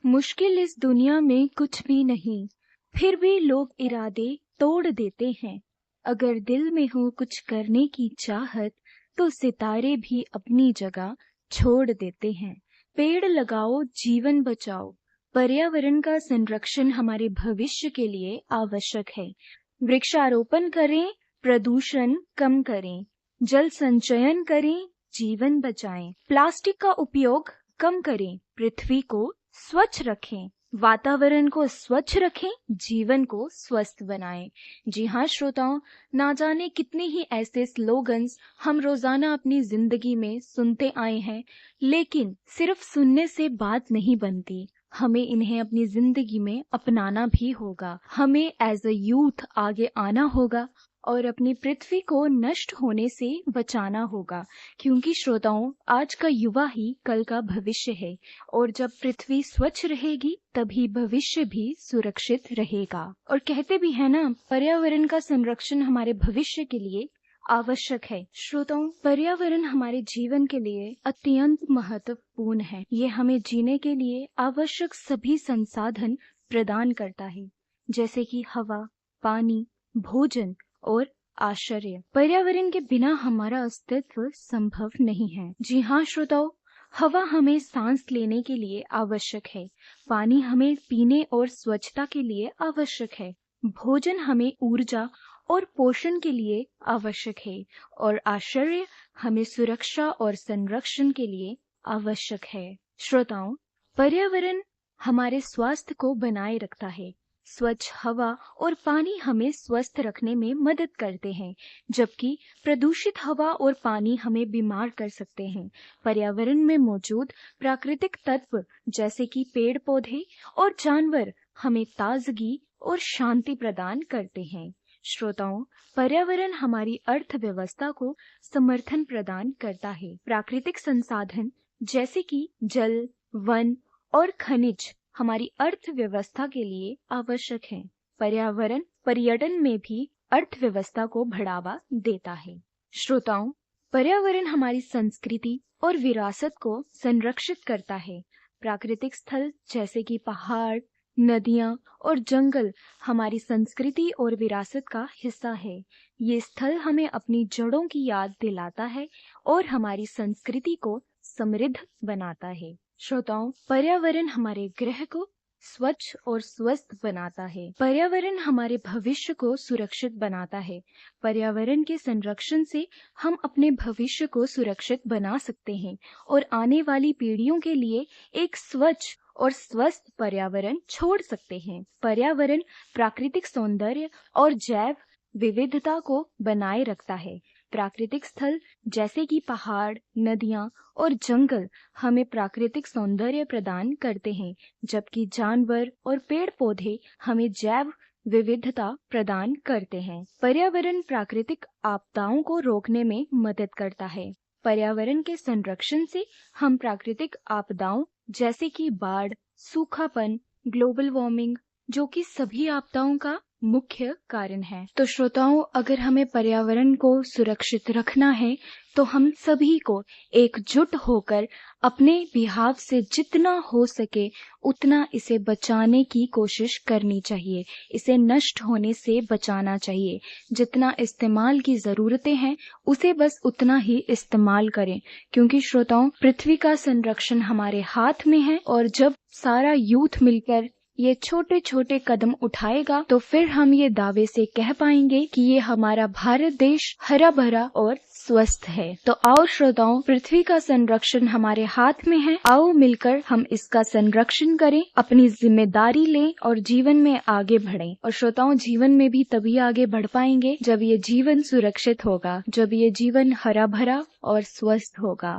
मुश्किल इस दुनिया में कुछ भी नहीं, फिर भी लोग इरादे तोड़ देते हैं। अगर दिल में हो कुछ करने की चाहत, तो सितारे भी अपनी जगह छोड़ देते हैं। पेड़ लगाओ, जीवन बचाओ। पर्यावरण का संरक्षण हमारे भविष्य के लिए आवश्यक है। वृक्षारोपण करें, प्रदूषण कम करें, जल संचयन करें, जीवन बचाएं। प्लास्टिक का उपयोग कम करें, पृथ्वी को स्वच्छ रखें, वातावरण को स्वच्छ रखें, जीवन को स्वस्थ बनाएं। जी हाँ श्रोताओं, ना जाने कितने ही ऐसे स्लोगन्स हम रोजाना अपनी जिंदगी में सुनते आए हैं, लेकिन सिर्फ सुनने से बात नहीं बनती। हमें इन्हें अपनी जिंदगी में अपनाना भी होगा। हमें एज अ यूथ आगे आना होगा और अपनी पृथ्वी को नष्ट होने से बचाना होगा, क्योंकि श्रोताओं, आज का युवा ही कल का भविष्य है और जब पृथ्वी स्वच्छ रहेगी तभी भविष्य भी सुरक्षित रहेगा। और कहते भी है ना, पर्यावरण का संरक्षण हमारे भविष्य के लिए आवश्यक है। श्रोताओं, पर्यावरण हमारे जीवन के लिए अत्यंत महत्वपूर्ण है। ये हमें जीने के लिए आवश्यक सभी संसाधन प्रदान करता है, जैसे कि हवा, पानी, भोजन और आश्रय। पर्यावरण के बिना हमारा अस्तित्व संभव नहीं है। जी हाँ श्रोताओं, हवा हमें सांस लेने के लिए आवश्यक है, पानी हमें पीने और स्वच्छता के लिए आवश्यक है, भोजन हमें ऊर्जा और पोषण के लिए आवश्यक है, और आश्रय हमें सुरक्षा और संरक्षण के लिए आवश्यक है। श्रोताओं, पर्यावरण हमारे स्वास्थ्य को बनाए रखता है। स्वच्छ हवा और पानी हमें स्वस्थ रखने में मदद करते हैं, जबकि प्रदूषित हवा और पानी हमें बीमार कर सकते हैं। पर्यावरण में मौजूद प्राकृतिक तत्व जैसे कि पेड़ पौधे और जानवर हमें ताजगी और शांति प्रदान करते हैं। श्रोताओं, पर्यावरण हमारी अर्थव्यवस्था को समर्थन प्रदान करता है। प्राकृतिक संसाधन जैसे कि जल, वन और खनिज हमारी अर्थव्यवस्था के लिए आवश्यक है। पर्यावरण पर्यटन में भी अर्थव्यवस्था को बढ़ावा देता है। श्रोताओं, पर्यावरण हमारी संस्कृति और विरासत को संरक्षित करता है। प्राकृतिक स्थल जैसे कि पहाड़, नदियां और जंगल हमारी संस्कृति और विरासत का हिस्सा है। ये स्थल हमें अपनी जड़ों की याद दिलाता है और हमारी संस्कृति को समृद्ध बनाता है। श्रोताओं, पर्यावरण हमारे ग्रह को स्वच्छ और स्वस्थ बनाता है। पर्यावरण हमारे भविष्य को सुरक्षित बनाता है। पर्यावरण के संरक्षण से हम अपने भविष्य को सुरक्षित बना सकते हैं और आने वाली पीढ़ियों के लिए एक स्वच्छ और स्वस्थ पर्यावरण छोड़ सकते हैं। पर्यावरण प्राकृतिक सौंदर्य और जैव विविधता को बनाए रखता है। प्राकृतिक स्थल जैसे कि पहाड़, नदियां और जंगल हमें प्राकृतिक सौंदर्य प्रदान करते हैं, जबकि जानवर और पेड़ पौधे हमें जैव विविधता प्रदान करते हैं। पर्यावरण प्राकृतिक आपदाओं को रोकने में मदद करता है। पर्यावरण के संरक्षण से हम प्राकृतिक आपदाओं जैसे कि बाढ़, सूखापन, ग्लोबल वार्मिंग, जो कि सभी आपदाओं का मुख्य कारण है। तो श्रोताओं, अगर हमें पर्यावरण को सुरक्षित रखना है तो हम सभी को एकजुट होकर अपने बिहाव से जितना हो सके उतना इसे बचाने की कोशिश करनी चाहिए। इसे नष्ट होने से बचाना चाहिए। जितना इस्तेमाल की जरूरतें हैं उसे बस उतना ही इस्तेमाल करें, क्योंकि श्रोताओं, पृथ्वी का संरक्षण हमारे हाथ में है और जब सारा यूथ मिलकर ये छोटे छोटे कदम उठाएगा तो फिर हम ये दावे से कह पाएंगे कि ये हमारा भारत देश हरा भरा और स्वस्थ है। तो आओ श्रोताओं, पृथ्वी का संरक्षण हमारे हाथ में है। आओ मिलकर हम इसका संरक्षण करें, अपनी जिम्मेदारी लें और जीवन में आगे बढ़ें। और श्रोताओं, जीवन में भी तभी आगे बढ़ पाएंगे जब ये जीवन सुरक्षित होगा, जब ये जीवन हरा भरा और स्वस्थ होगा।